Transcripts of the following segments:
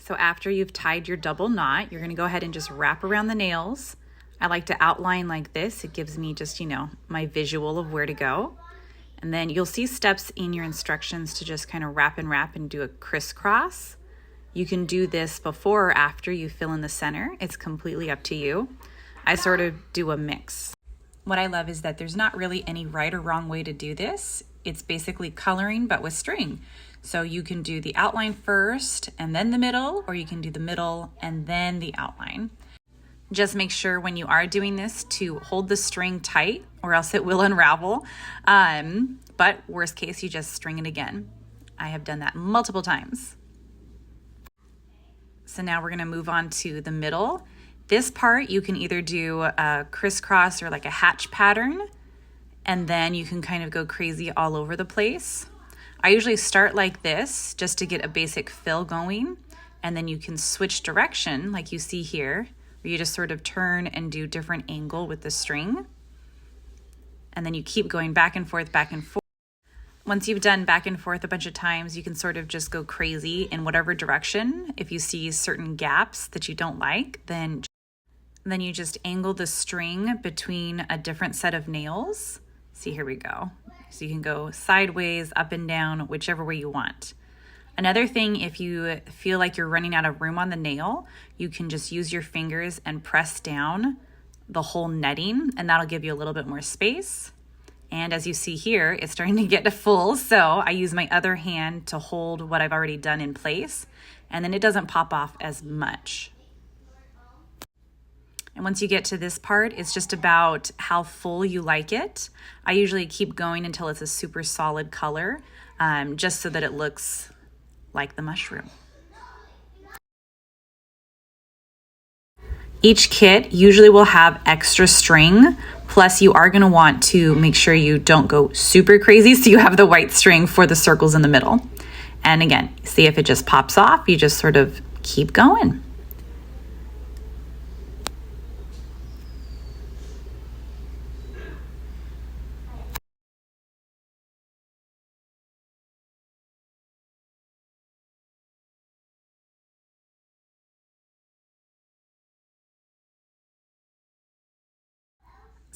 So after you've tied your double knot, you're gonna go ahead and just wrap around the nails. I like to outline like this. It gives me just, my visual of where to go. And then you'll see steps in your instructions to just kind of wrap and do a crisscross. You can do this before or after you fill in the center. It's completely up to you. I sort of do a mix. What I love is that there's not really any right or wrong way to do this. It's basically coloring, but with string. So you can do the outline first and then the middle, or you can do the middle and then the outline. Just make sure when you are doing this to hold the string tight or else it will unravel. But worst case, you just string it again. I have done that multiple times. So now we're gonna move on to the middle. This part, you can either do a crisscross or like a hatch pattern, and then you can kind of go crazy all over the place. I usually start like this just to get a basic fill going, and then you can switch direction like you see here, where you just sort of turn and do different angle with the string. And then you keep going back and forth, back and forth. Once you've done back and forth a bunch of times, you can sort of just go crazy in whatever direction. If you see certain gaps that you don't like, then you just angle the string between a different set of nails. See, here we go. So you can go sideways, up and down, whichever way you want. Another thing, if you feel like you're running out of room on the nail, you can just use your fingers and press down the whole netting, and that'll give you a little bit more space. And as you see here, it's starting to get full, so I use my other hand to hold what I've already done in place, and then it doesn't pop off as much. And once you get to this part, it's just about how full you like it. I usually keep going until it's a super solid color, just so that it looks like the mushroom. Each kit usually will have extra string, plus you are gonna want to make sure you don't go super crazy, so you have the white string for the circles in the middle. And again, see if it just pops off, you just sort of keep going.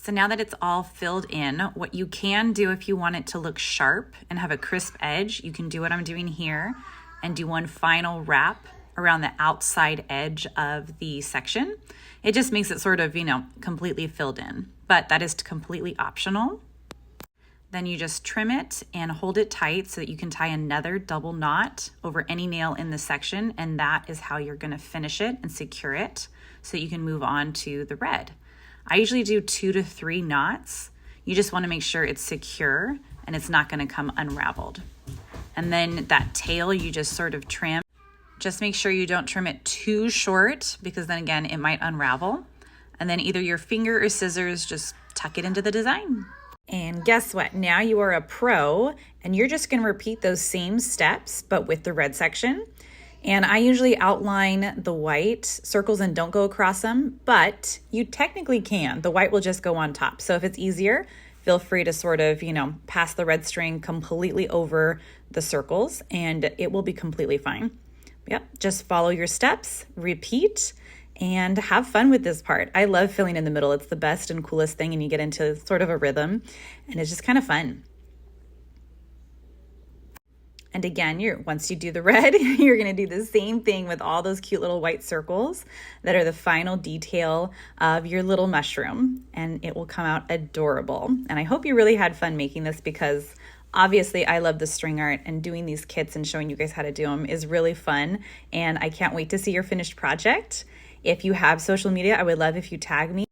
So now that it's all filled in, what you can do if you want it to look sharp and have a crisp edge, you can do what I'm doing here and do one final wrap around the outside edge of the section. It just makes it sort of, completely filled in, but that is completely optional. Then you just trim it and hold it tight so that you can tie another double knot over any nail in the section, and that is how you're gonna finish it and secure it so that you can move on to the red. I usually do 2 to 3 knots. You just want to make sure it's secure and it's not going to come unraveled. And then that tail you just sort of trim. Just make sure you don't trim it too short because then again it might unravel. And then either your finger or scissors, just tuck it into the design. And guess what? Now you are a pro and you're just going to repeat those same steps but with the red section. And I usually outline the white circles and don't go across them, but you technically can. The white will just go on top. So if it's easier, feel free to sort of, pass the red string completely over the circles and it will be completely fine. Yep, just follow your steps, repeat, and have fun with this part. I love filling in the middle. It's the best and coolest thing, and you get into sort of a rhythm and it's just kind of fun. And again, once you do the red, you're gonna do the same thing with all those cute little white circles that are the final detail of your little mushroom, and it will come out adorable. And I hope you really had fun making this because obviously I love the string art, and doing these kits and showing you guys how to do them is really fun. And I can't wait to see your finished project. If you have social media, I would love if you tag me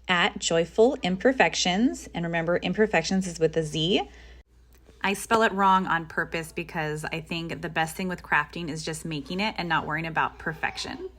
at Joyful Imperfections. And remember, imperfections is with a Z. I spell it wrong on purpose because I think the best thing with crafting is just making it and not worrying about perfection.